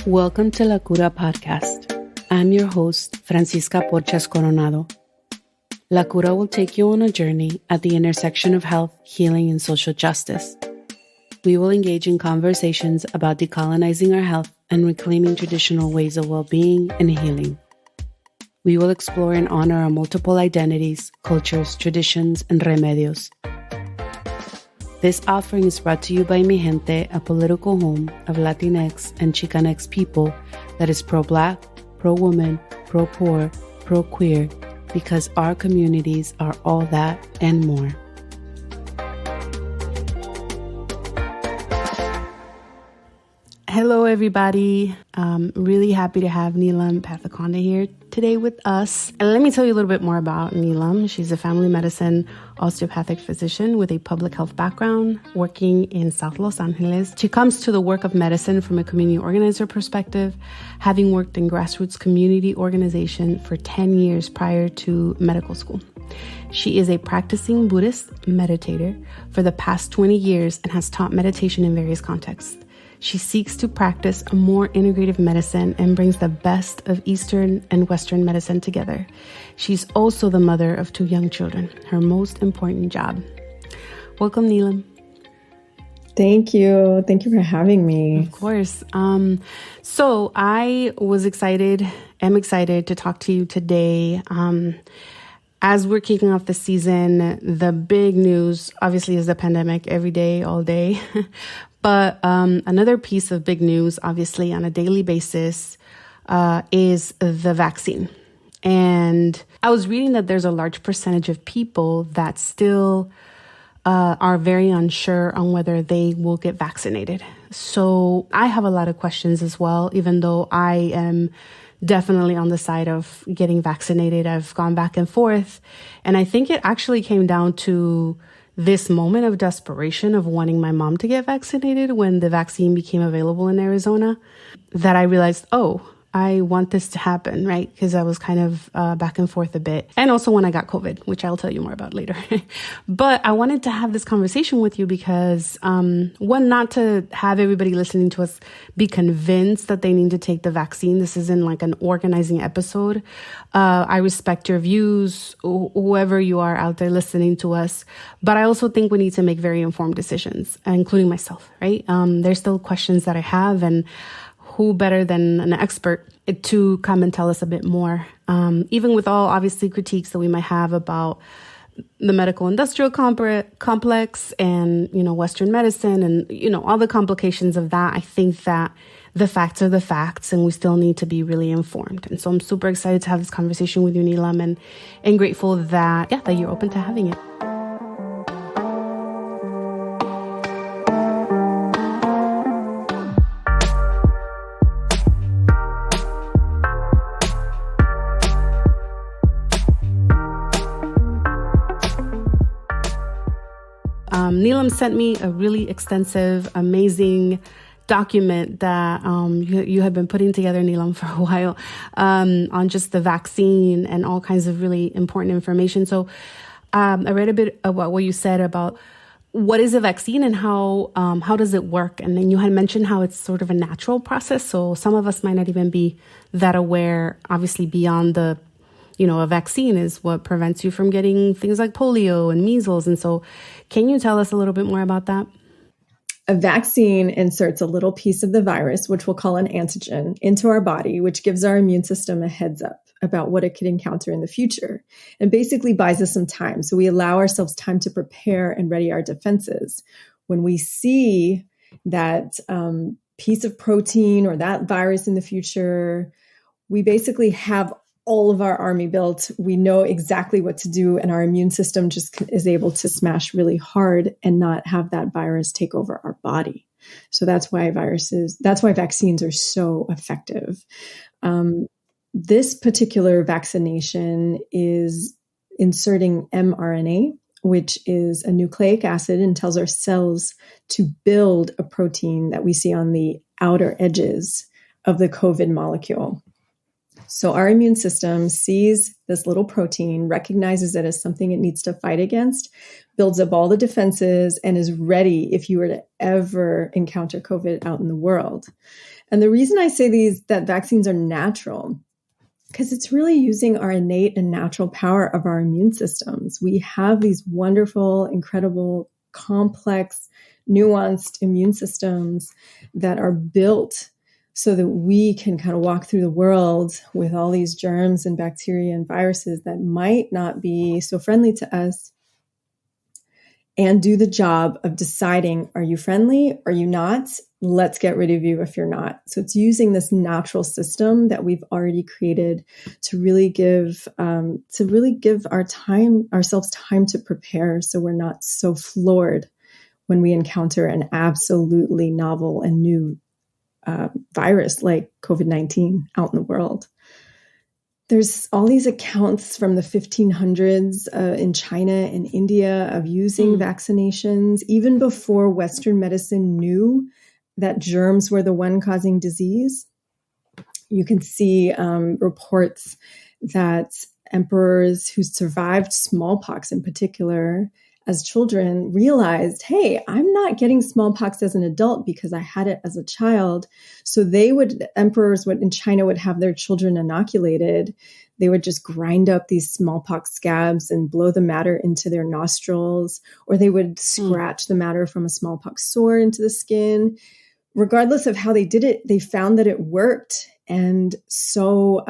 Welcome to La Cura Podcast. I'm your host, Francisca Porchas Coronado. La Cura will take you on a journey at the intersection of health, healing, and social justice. We will engage in conversations about decolonizing our health and reclaiming traditional ways of well-being and healing. We will explore and honor our multiple identities, cultures, traditions, and remedios. This offering is brought to you by Mi Gente, a political home of Latinx and Chicanx people that is pro-Black, pro-woman, pro-poor, pro-queer, because our communities are all that and more. Hello, everybody. Really happy to have Neelam Pathikonda here today with us. And let me tell you a little bit more about Neelam. She's a family medicine osteopathic physician with a public health background working in South Los Angeles. She comes to the work of medicine from a community organizer perspective, having worked in grassroots community organization for 10 years prior to medical school. She is a practicing Buddhist meditator for the past 20 years and has taught meditation in various contexts. She seeks to practice a more integrative medicine and brings the best of Eastern and Western medicine together. She's also the mother of 2 young children, her most important job. Welcome, Neelam. Thank you. Thank you for having me. Of course. So I am excited to talk to you today. As we're kicking off the season, the big news obviously is the pandemic every day, all day. But another piece of big news, obviously, on a daily basis is the vaccine. And I was reading that there's a large percentage of people that still are very unsure on whether they will get vaccinated. So I have a lot of questions as well, even though I am definitely on the side of getting vaccinated. I've gone back and forth. And I think it actually came down to this moment of desperation of wanting my mom to get vaccinated when the vaccine became available in Arizona, that I realized, I want this to happen, right? Because I was kind of back and forth a bit. And also when I got COVID, which I'll tell you more about later. But I wanted to have this conversation with you because, one, not to have everybody listening to us be convinced that they need to take the vaccine. This isn't like an organizing episode. I respect your views, whoever you are out there listening to us. But I also think we need to make very informed decisions, including myself, right? There's still questions that I have, and who better than an expert to come and tell us a bit more, even with all obviously critiques that we might have about the medical industrial complex and, Western medicine and, all the complications of that. I think that the facts are the facts and we still need to be really informed. And so I'm super excited to have this conversation with you, Neelam, and grateful that you're open to having it. Neelam sent me a really extensive, amazing document that you had been putting together, Neelam, for a while on just the vaccine and all kinds of really important information. So I read a bit about what you said about what is a vaccine and how does it work? And then you had mentioned how it's sort of a natural process. So some of us might not even be that aware, obviously, beyond the a vaccine is what prevents you from getting things like polio and measles. And so can you tell us a little bit more about that? A vaccine inserts a little piece of the virus, which we'll call an antigen, into our body, which gives our immune system a heads up about what it could encounter in the future and basically buys us some time. So we allow ourselves time to prepare and ready our defenses. When we see that piece of protein or that virus in the future, we basically have all of our army built. We know exactly what to do, and our immune system just is able to smash really hard and not have that virus take over our body. So that's why vaccines are so effective. This particular vaccination is inserting mRNA, which is a nucleic acid, and tells our cells to build a protein that we see on the outer edges of the COVID molecule. So our immune system sees this little protein, recognizes it as something it needs to fight against, builds up all the defenses, and is ready if you were to ever encounter COVID out in the world. And the reason I say that vaccines are natural, because it's really using our innate and natural power of our immune systems. We have these wonderful, incredible, complex, nuanced immune systems that are built so that we can kind of walk through the world with all these germs and bacteria and viruses that might not be so friendly to us, and do the job of deciding, are you friendly? Are you not? Let's get rid of you if you're not. So it's using this natural system that we've already created to really give ourselves time to prepare, so we're not so floored when we encounter an absolutely novel and new virus like COVID-19 out in the world. There's all these accounts from the 1500s in China and India of using vaccinations, even before Western medicine knew that germs were the one causing disease. You can see reports that emperors who survived smallpox in particular as children realized, hey, I'm not getting smallpox as an adult because I had it as a child. So emperors in China would have their children inoculated. They would just grind up these smallpox scabs and blow the matter into their nostrils, or they would scratch the matter from a smallpox sore into the skin. Regardless of how they did it, they found that it worked. And so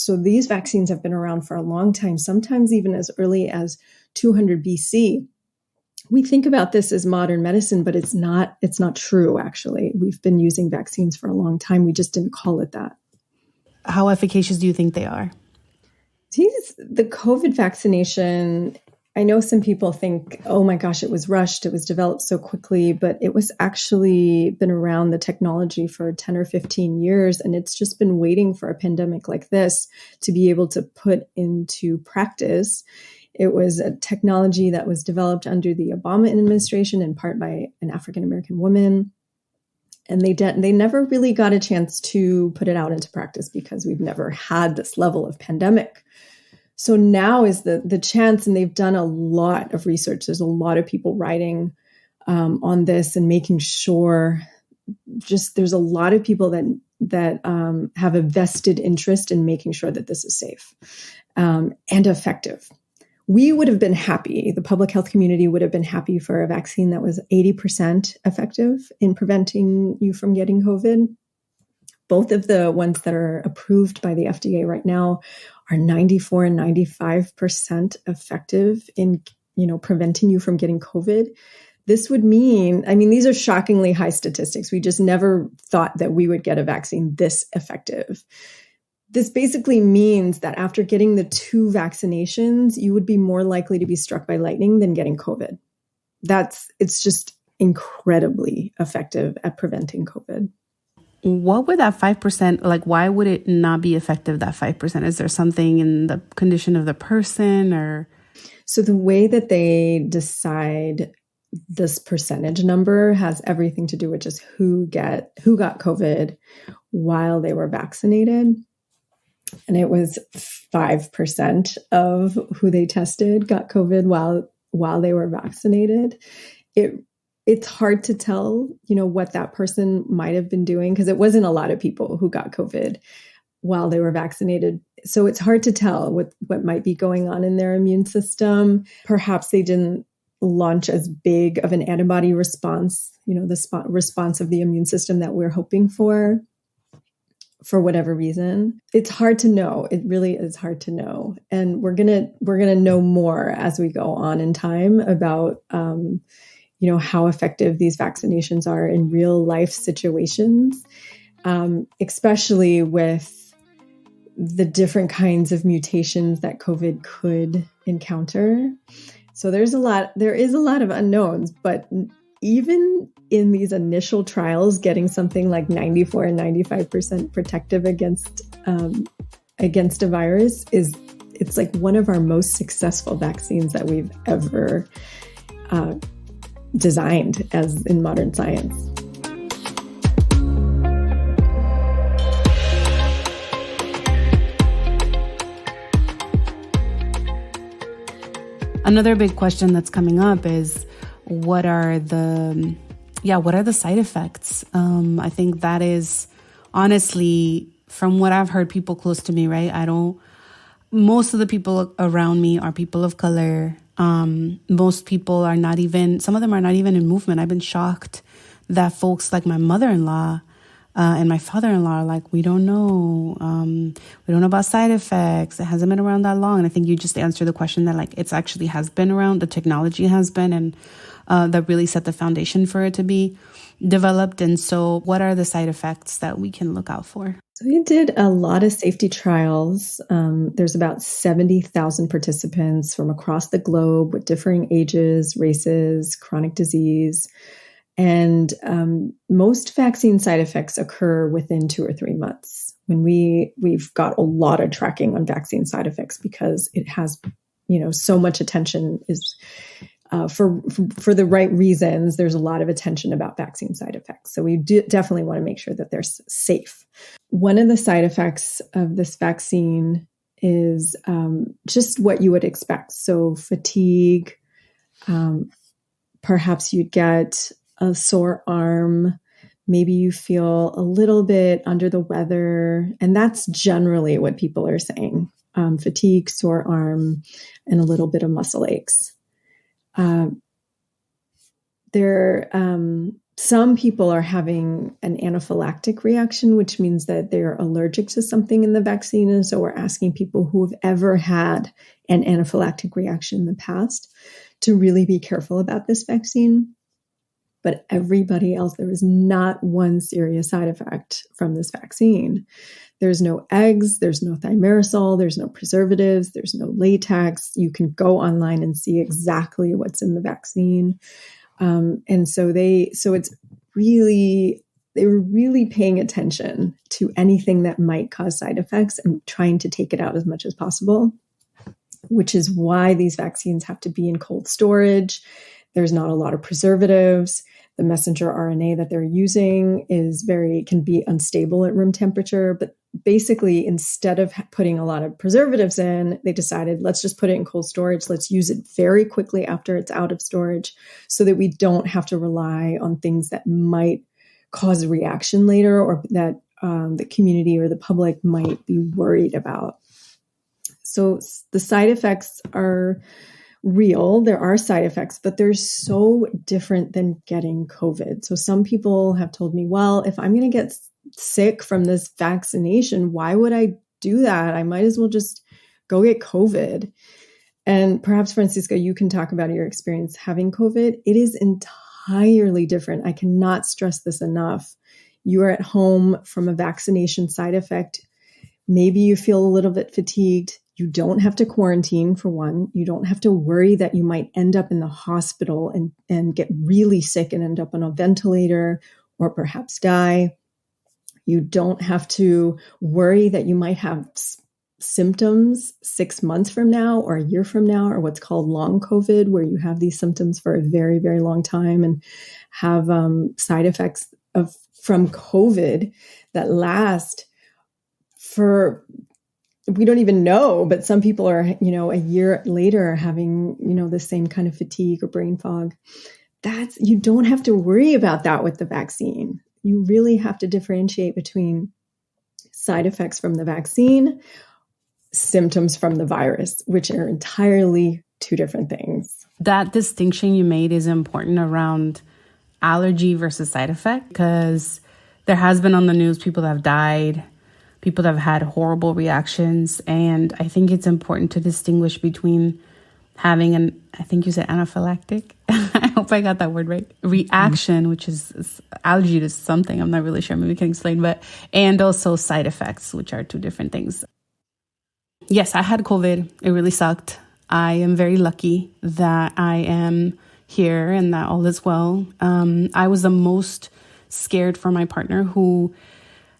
these vaccines have been around for a long time, sometimes even as early as 200 BC. We think about this as modern medicine, but it's not true, actually. We've been using vaccines for a long time. We just didn't call it that. How efficacious do you think they are? The COVID vaccination, I know some people think, oh my gosh, it was rushed. It was developed so quickly, but it was actually been around, the technology, for 10 or 15 years. And it's just been waiting for a pandemic like this to be able to put into practice. It was a technology that was developed under the Obama administration, in part by an African-American woman. And they never really got a chance to put it out into practice because we've never had this level of pandemic. So now is the chance, and they've done a lot of research. There's a lot of people writing on this and making sure, there's a lot of people that have a vested interest in making sure that this is safe and effective. We would have been happy, the public health community would have been happy for a vaccine that was 80% effective in preventing you from getting COVID. Both of the ones that are approved by the FDA right now are 94 and 95% effective in, preventing you from getting COVID. This would mean, these are shockingly high statistics. We just never thought that we would get a vaccine this effective. This basically means that after getting the 2 vaccinations, you would be more likely to be struck by lightning than getting COVID. It's just incredibly effective at preventing COVID. What would that 5%, why would it not be effective, that 5%? Is there something in the condition of the person, or? So the way that they decide this percentage number has everything to do with just who got COVID while they were vaccinated. And it was 5% of who they tested got COVID while they were vaccinated. It's hard to tell, what that person might have been doing, because it wasn't a lot of people who got COVID while they were vaccinated. So it's hard to tell what might be going on in their immune system. Perhaps they didn't launch as big of an antibody response, the response of the immune system that we're hoping for whatever reason. It's hard to know. It really is hard to know. And we're going to know more as we go on in time about, how effective these vaccinations are in real life situations, especially with the different kinds of mutations that COVID could encounter. So there is a lot of unknowns, but even in these initial trials, getting something like 94 and 95% protective against a virus it's like one of our most successful vaccines that we've ever designed as in modern science. Another big question that's coming up is what are the side effects? I think that is honestly, from what I've heard people close to me, right? Most of the people around me are people of color. Most people are some of them are not even in movement. I've been shocked that folks like my mother-in-law and my father-in-law are like, we don't know. We don't know about side effects. It hasn't been around that long. And I think you just answered the question that like it's actually has been around. The technology has been, and that really set the foundation for it to be developed. And so what are the side effects that we can look out for? So we did a lot of safety trials. There's about 70,000 participants from across the globe with differing ages, races, chronic disease. And most vaccine side effects occur within 2 or 3 months. When we've got a lot of tracking on vaccine side effects because it has, so much attention is for the right reasons. There's a lot of attention about vaccine side effects. So we definitely want to make sure that they're safe. One of the side effects of this vaccine is just what you would expect. So fatigue, perhaps you'd get a sore arm, maybe you feel a little bit under the weather. And that's generally what people are saying. Fatigue, sore arm, and a little bit of muscle aches. Some people are having an anaphylactic reaction, which means that they're allergic to something in the vaccine. And so we're asking people who have ever had an anaphylactic reaction in the past to really be careful about this vaccine. But everybody else, there is not one serious side effect from this vaccine. There's no eggs, there's no thimerosal, there's no preservatives, there's no latex. You can go online and see exactly what's in the vaccine. And so they were really paying attention to anything that might cause side effects and trying to take it out as much as possible, which is why these vaccines have to be in cold storage. There's not a lot of preservatives. The messenger RNA that they're using can be unstable at room temperature. But basically, instead of putting a lot of preservatives in, they decided, let's just put it in cold storage. Let's use it very quickly after it's out of storage so that we don't have to rely on things that might cause a reaction later or that the community or the public might be worried about. So the side effects are real. There are side effects, but they're so different than getting COVID. So some people have told me, well, if I'm going to get sick from this vaccination, why would I do that? I might as well just go get COVID. And perhaps, Francisca, you can talk about your experience having COVID. It is entirely different. I cannot stress this enough. You are at home from a vaccination side effect. Maybe you feel a little bit fatigued. You don't have to quarantine, for one. You don't have to worry that you might end up in the hospital and get really sick and end up on a ventilator or perhaps die. You don't have to worry that you might have symptoms 6 months from now or a year from now, or what's called long COVID, where you have these symptoms for a very, very long time and have side effects from COVID that last for, we don't even know, but some people are, a year later having, the same kind of fatigue or brain fog. You don't have to worry about that with the vaccine. You really have to differentiate between side effects from the vaccine, symptoms from the virus, which are entirely two different things. That distinction you made is important around allergy versus side effect, because there has been on the news people that have died, people that have had horrible reactions. And I think it's important to distinguish between having I think you said anaphylactic. I hope I got that word right. Reaction, which is allergy to something. I'm not really sure. Maybe we can explain, and also side effects, which are two different things. Yes, I had COVID. It really sucked. I am very lucky that I am here and that all is well. I was the most scared for my partner, who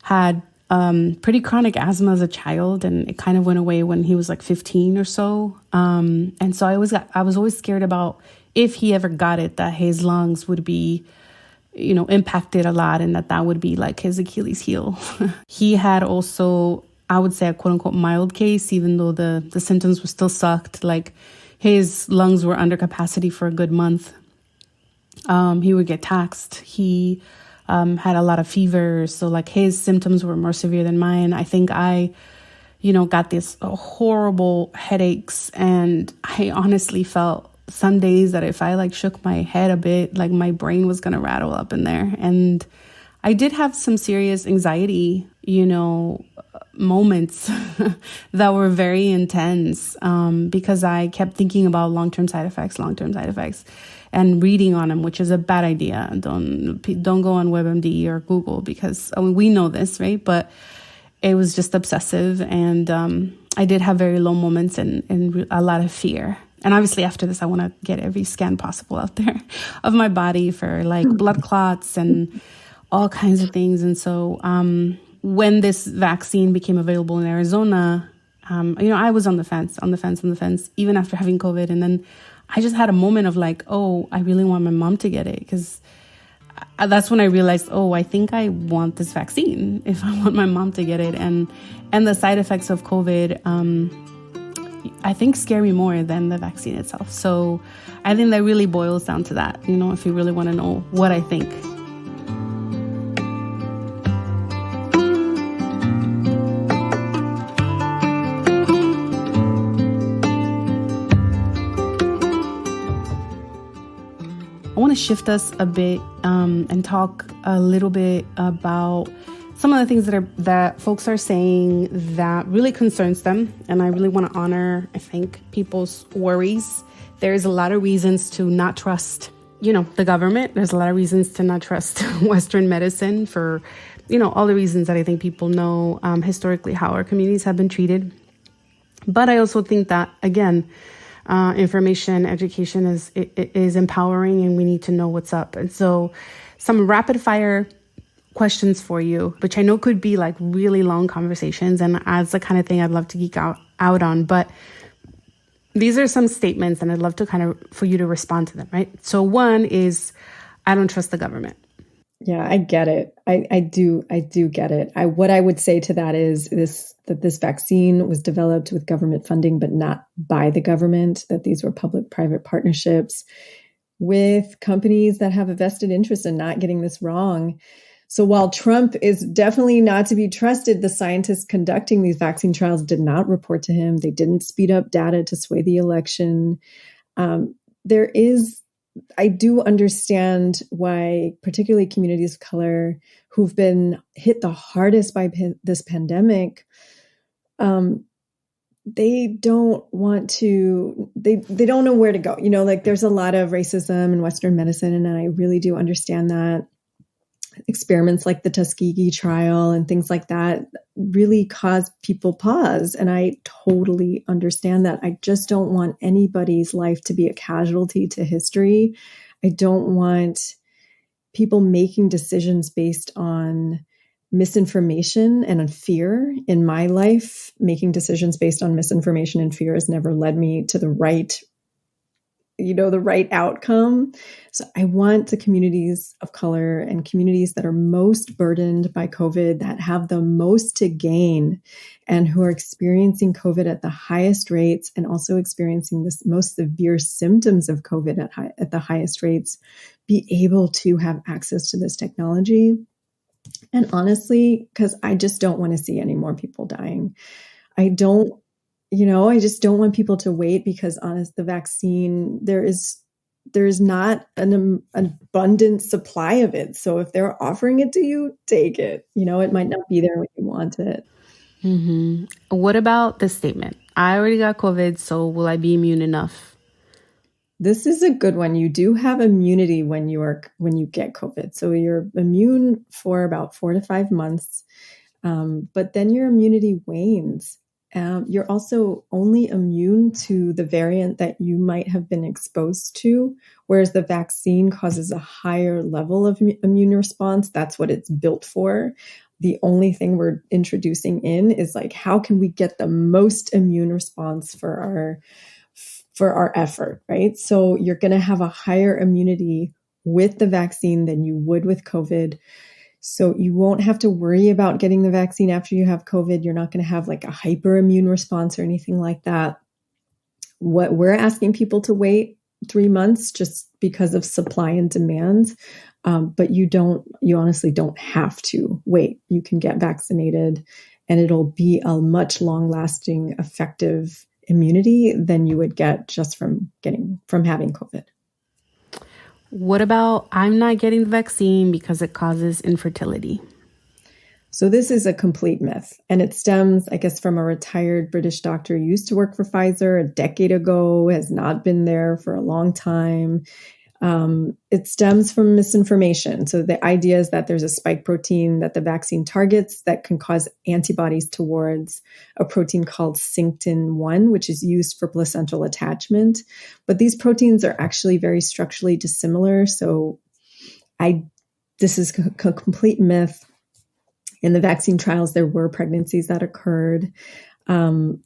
had pretty chronic asthma as a child, and it kind of went away when he was like 15 or so. And so I was always scared about if he ever got it, that his lungs would be, impacted a lot, and that would be like his Achilles heel. He had also, I would say, a quote unquote mild case, even though the symptoms were still sucked. Like his lungs were under capacity for a good month. He would get taxed. He had a lot of fever. So like his symptoms were more severe than mine. I think I, got these horrible headaches. And I honestly felt some days that if I like shook my head a bit, like my brain was going to rattle up in there. And I did have some serious anxiety, moments that were very intense because I kept thinking about long-term side effects, and reading on them, which is a bad idea. Don't go on WebMD or Google because we know this, right? But it was just obsessive, and I did have very low moments and a lot of fear. And obviously after this, I want to get every scan possible out there of my body for like blood clots and all kinds of things. And so when this vaccine became available in Arizona, I was on the fence, even after having COVID. And then I just had a moment of like, oh, I really want my mom to get it, because that's when I realized, oh, I think I want this vaccine if I want my mom to get it. And the side effects of COVID, I think scare me more than the vaccine itself. So I think that really boils down to that, if you really want to know what I think. I want to shift us a bit and talk a little bit about some of the things that folks are saying that really concerns them. And I really want to honor, I think, people's worries. There's a lot of reasons to not trust, the government. There's a lot of reasons to not trust Western medicine for, all the reasons that I think people know historically how our communities have been treated. But I also think that, again, information, education is empowering, and we need to know what's up. And so some rapid fire questions for you, which I know could be like really long conversations, and that's the kind of thing I'd love to geek out on. But these are some statements, and I'd love to for you to respond to them, right? So one is, I don't trust the government. Yeah, I get it. I do get it. What I would say to that is that this vaccine was developed with government funding, but not by the government, that these were public-private partnerships with companies that have a vested interest in not getting this wrong. So while Trump is definitely not to be trusted, the scientists conducting these vaccine trials did not report to him. They didn't speed up data to sway the election. I do understand why particularly communities of color who've been hit the hardest by this pandemic, they don't want to, they don't know where to go. There's a lot of racism in Western medicine, and I really do understand that. Experiments like the Tuskegee trial and things like that really cause people pause. And I totally understand that. I just don't want anybody's life to be a casualty to history. I don't want people making decisions based on misinformation and on fear. In my life, making decisions based on misinformation and fear has never led me to the right outcome. So I want the communities of color and communities that are most burdened by COVID, that have the most to gain, and who are experiencing COVID at the highest rates, and also experiencing the most severe symptoms of COVID at the highest rates, be able to have access to this technology. And honestly, because I just don't want to see any more people dying. I just don't want people to wait, because the vaccine, there is not an abundant supply of it. So if they're offering it to you, take it. It might not be there when you want it. Mm-hmm. What about this statement? I already got COVID, so will I be immune enough? This is a good one. You do have immunity when you get COVID. So you're immune for about 4 to 5 months, but then your immunity wanes. You're also only immune to the variant that you might have been exposed to, whereas the vaccine causes a higher level of immune response. That's what it's built for. The only thing we're introducing in is like, how can we get the most immune response for our effort, right? So you're going to have a higher immunity with the vaccine than you would with COVID. So you won't have to worry about getting the vaccine after you have COVID. You're not going to have like a hyperimmune response or anything like that. What we're asking people to wait 3 months just because of supply and demand. But you honestly don't have to wait. You can get vaccinated and it'll be a much long lasting, effective immunity than you would get just from having COVID. What about I'm not getting the vaccine because it causes infertility? So this is a complete myth, and it stems, I guess, from a retired British doctor who used to work for Pfizer a decade ago, has not been there for a long time. It stems from misinformation. So the idea is that there's a spike protein that the vaccine targets that can cause antibodies towards a protein called synctin-1, which is used for placental attachment. But these proteins are actually very structurally dissimilar. So this is a complete myth. In the vaccine trials, there were pregnancies that occurred. And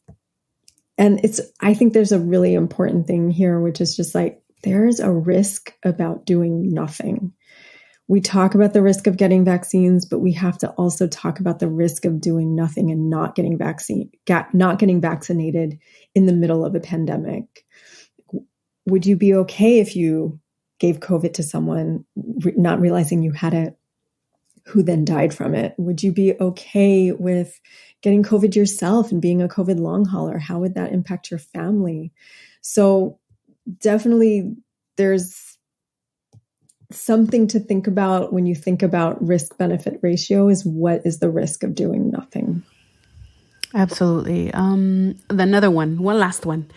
I think there's a really important thing here, which is just like, there's a risk about doing nothing. We talk about the risk of getting vaccines, but we have to also talk about the risk of doing nothing and not getting vaccinated in the middle of a pandemic. Would you be okay if you gave COVID to someone, not realizing you had it, who then died from it? Would you be okay with getting COVID yourself and being a COVID long hauler? How would that impact your family? So definitely there's something to think about when you think about risk-benefit ratio is what is the risk of doing nothing? Absolutely. Another one last one.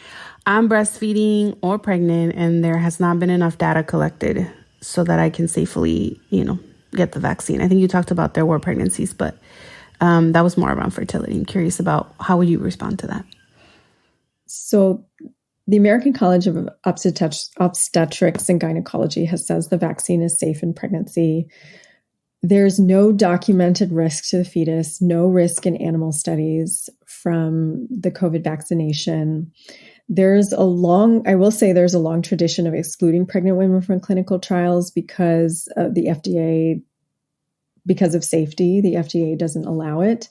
I'm breastfeeding or pregnant and there has not been enough data collected so that I can safely, get the vaccine. I think you talked about there were pregnancies, but that was more around fertility. I'm curious about how would you respond to that? So the American College of Obstetrics and Gynecology says the vaccine is safe in pregnancy. There's no documented risk to the fetus, no risk in animal studies from the COVID vaccination. There's a long tradition of excluding pregnant women from clinical trials because of the FDA, because of safety. The FDA doesn't allow it.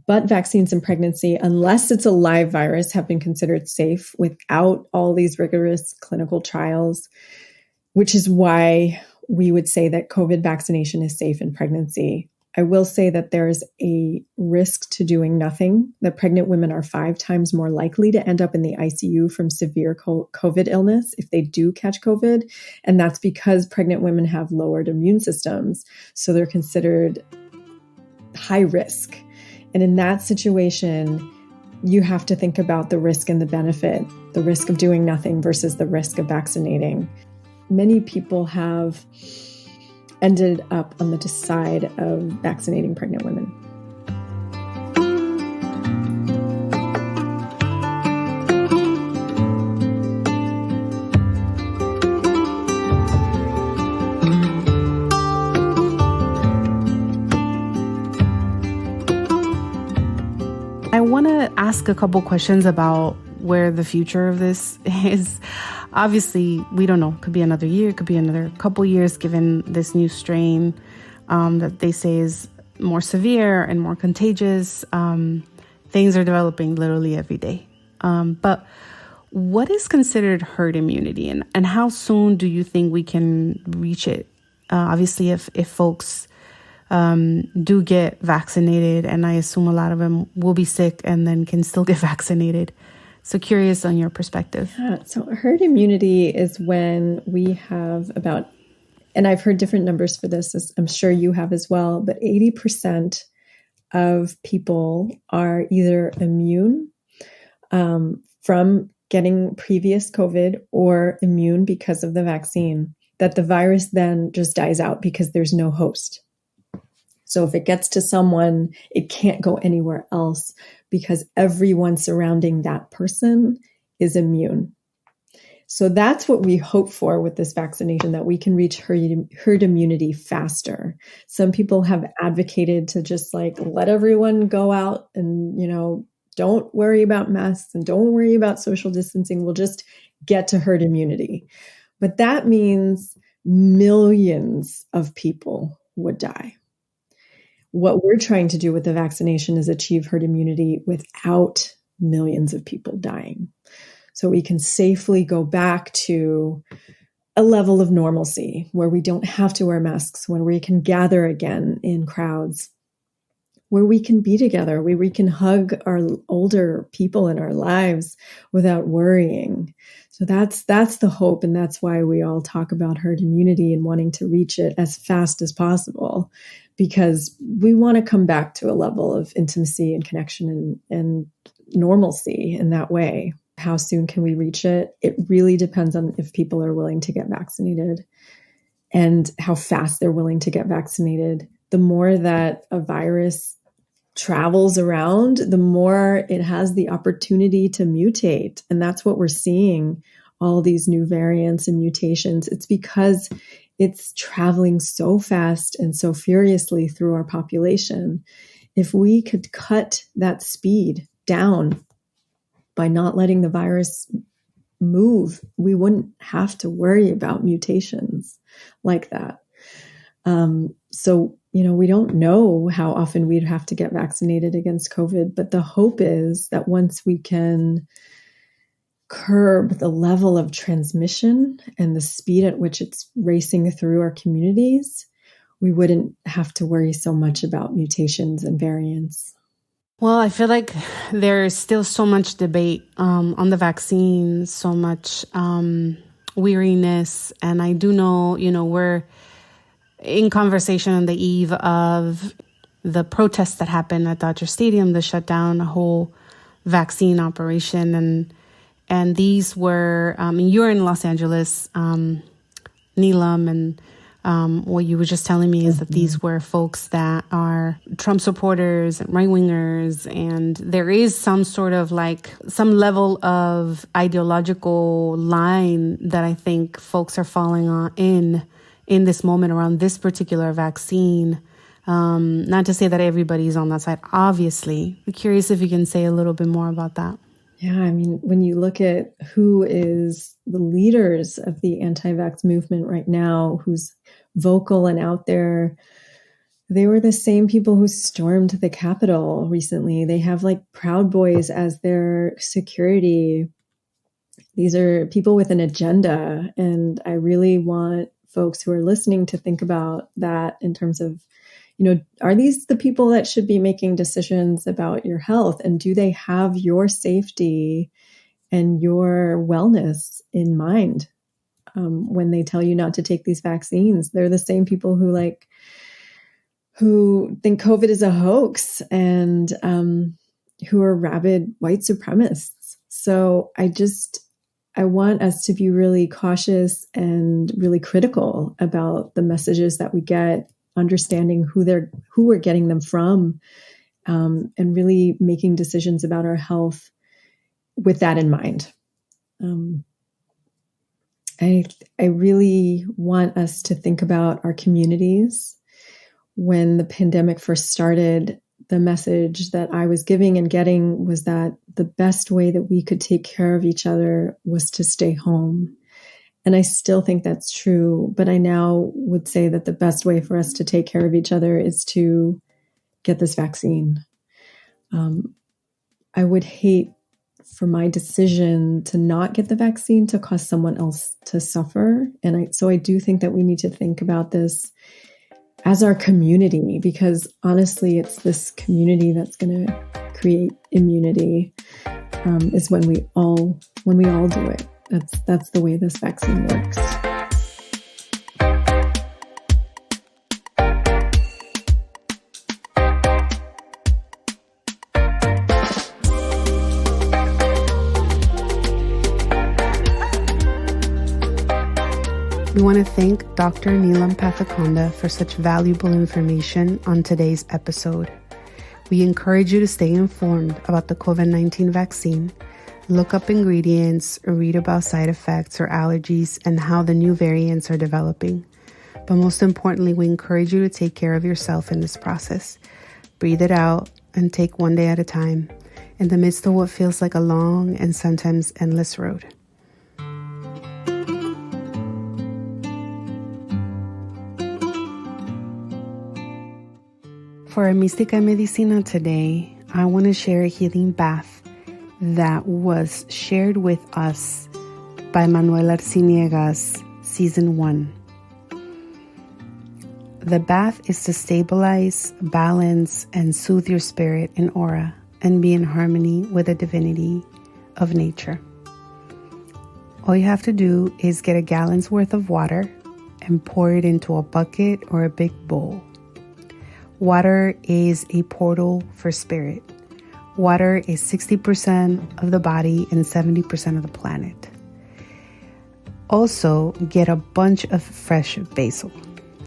But vaccines in pregnancy, unless it's a live virus, have been considered safe without all these rigorous clinical trials, which is why we would say that COVID vaccination is safe in pregnancy. I will say that there's a risk to doing nothing, that pregnant women are 5 times more likely to end up in the ICU from severe COVID illness if they do catch COVID. And that's because pregnant women have lowered immune systems. So they're considered high risk. And in that situation, you have to think about the risk and the benefit, the risk of doing nothing versus the risk of vaccinating. Many people have ended up on the side of vaccinating pregnant women. I want to ask a couple questions about where the future of this is. Obviously, we don't know. Could be another year, could be another couple years, given this new strain that they say is more severe and more contagious. Things are developing literally every day. But what is considered herd immunity, and how soon do you think we can reach it? Obviously, if folks do get vaccinated, and I assume a lot of them will be sick and then can still get vaccinated. So curious on your perspective. Yeah, so herd immunity is when we have about, and I've heard different numbers for this, as I'm sure you have as well, but 80% of people are either immune from getting previous COVID or immune because of the vaccine, that the virus then just dies out because there's no host. So if it gets to someone, it can't go anywhere else because everyone surrounding that person is immune. So that's what we hope for with this vaccination, that we can reach herd immunity faster. Some people have advocated to just let everyone go out and, don't worry about masks and don't worry about social distancing. We'll just get to herd immunity. But that means millions of people would die. What we're trying to do with the vaccination is achieve herd immunity without millions of people dying. so we can safely go back to a level of normalcy where we don't have to wear masks, when we can gather again in crowds, where we can be together, where we can hug our older people in our lives without worrying. So that's the hope. And that's why we all talk about herd immunity and wanting to reach it as fast as possible, because we want to come back to a level of intimacy and connection and normalcy in that way. How soon can we reach it? It really depends on if people are willing to get vaccinated and how fast they're willing to get vaccinated. The more that a virus travels around, the more it has the opportunity to mutate. And that's what we're seeing, all these new variants and mutations. It's because it's traveling so fast and so furiously through our population. If we could cut that speed down by not letting the virus move, we wouldn't have to worry about mutations like that. So, we don't know how often we'd have to get vaccinated against COVID, but the hope is that once we can curb the level of transmission and the speed at which it's racing through our communities, we wouldn't have to worry so much about mutations and variants. Well, I feel like there's still so much debate on the vaccine, so much weariness. And I do know, we're in conversation on the eve of the protests that happened at Dodger Stadium to shut down a whole vaccine operation. And these were, you're in Los Angeles, Neelam, and what you were just telling me is that these were folks that are Trump supporters and right-wingers, and there is some sort of some level of ideological line that I think folks are falling on in this moment around this particular vaccine. Not to say that everybody's on that side, obviously. I'm curious if you can say a little bit more about that. Yeah, when you look at who is the leaders of the anti-vax movement right now, who's vocal and out there, they were the same people who stormed the Capitol recently. They have Proud Boys as their security. These are people with an agenda. And I really want folks who are listening to think about that in terms of, are these the people that should be making decisions about your health? And do they have your safety and your wellness in mind when they tell you not to take these vaccines? They're the same people who think COVID is a hoax and who are rabid white supremacists. So I want us to be really cautious and really critical about the messages that we get, understanding who we're getting them from, and really making decisions about our health with that in mind. I really want us to think about our communities. When the pandemic first started, the message that I was giving and getting was that the best way that we could take care of each other was to stay home. And I still think that's true, but I now would say that the best way for us to take care of each other is to get this vaccine. I would hate for my decision to not get the vaccine to cause someone else to suffer. And so I do think that we need to think about this as our community, because honestly, it's this community that's going to create immunity, is when we all do it. That's the way this vaccine works. We want to thank Dr. Neelam Pathikonda for such valuable information on today's episode. We encourage you to stay informed about the COVID-19 vaccine, look up ingredients, or read about side effects or allergies and how the new variants are developing. But most importantly, we encourage you to take care of yourself in this process. Breathe it out and take one day at a time in the midst of what feels like a long and sometimes endless road. For our Mística Medicina today, I want to share a healing bath that was shared with us by Manuel Arciniegas, Season 1. The bath is to stabilize, balance, and soothe your spirit and aura and be in harmony with the divinity of nature. All you have to do is get a gallon's worth of water and pour it into a bucket or a big bowl. Water is a portal for spirit. Water is 60% of the body and 70% of the planet. Also, get a bunch of fresh basil.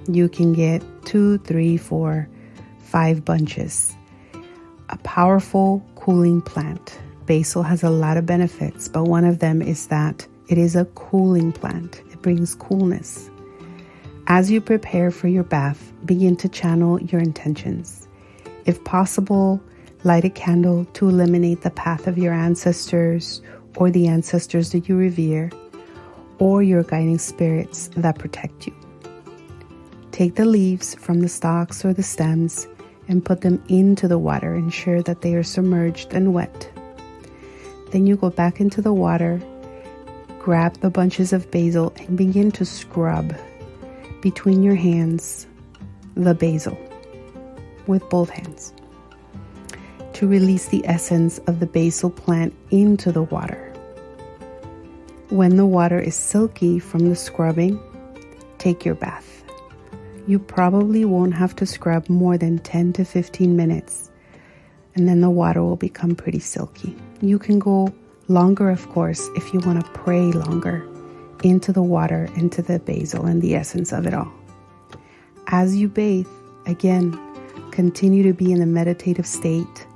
You can get 2, 3, 4, 5 bunches. A powerful cooling plant. Basil has a lot of benefits, but one of them is that it is a cooling plant. It brings coolness. As you prepare for your bath, begin to channel your intentions. If possible, light a candle to illuminate the path of your ancestors or the ancestors that you revere, or your guiding spirits that protect you. Take the leaves from the stalks or the stems and put them into the water. Ensure that they are submerged and wet. Then you go back into the water, grab the bunches of basil and begin to scrub between your hands the basil with both hands to release the essence of the basil plant into the water. When the water is silky from the scrubbing, take your bath. You probably won't have to scrub more than 10 to 15 minutes, and then the water will become pretty silky. You can go longer, of course, if you want to pray longer into the water, into the basil and the essence of it all. As you bathe, again, continue to be in a meditative state.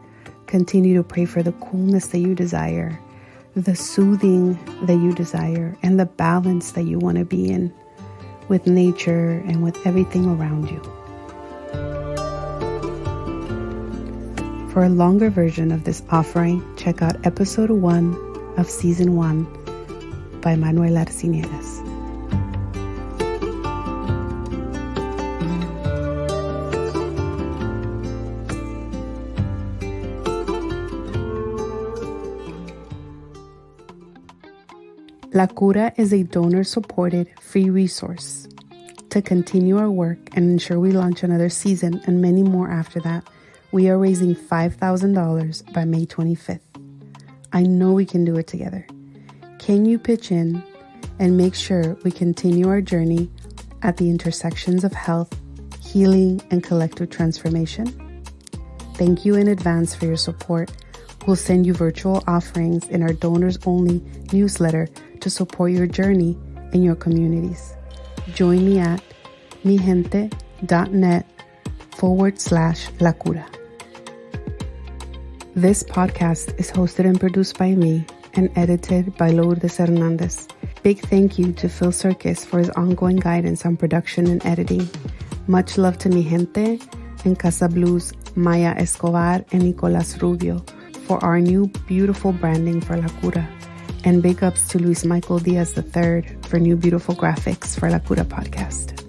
Continue to pray for the coolness that you desire, the soothing that you desire, and the balance that you want to be in with nature and with everything around you. For a longer version of this offering, check out episode 1 of Season 1 by Manuel Arciniegas. La Cura is a donor-supported free resource. To continue our work and ensure we launch another season and many more after that, we are raising $5,000 by May 25th. I know we can do it together. Can you pitch in and make sure we continue our journey at the intersections of health, healing, and collective transformation? Thank you in advance for your support. We'll send you virtual offerings in our donors-only newsletter to support your journey in your communities. Join me at mijente.net/La Cura. This podcast is hosted and produced by me and edited by Lourdes Hernandez. Big thank you to Phil Serkis for his ongoing guidance on production and editing. Much love to Mi Gente and Casa Blues, Maya Escobar and Nicolas Rubio for our new beautiful branding for La Cura. And big ups to Luis Michael Diaz III for new beautiful graphics for La Cura podcast.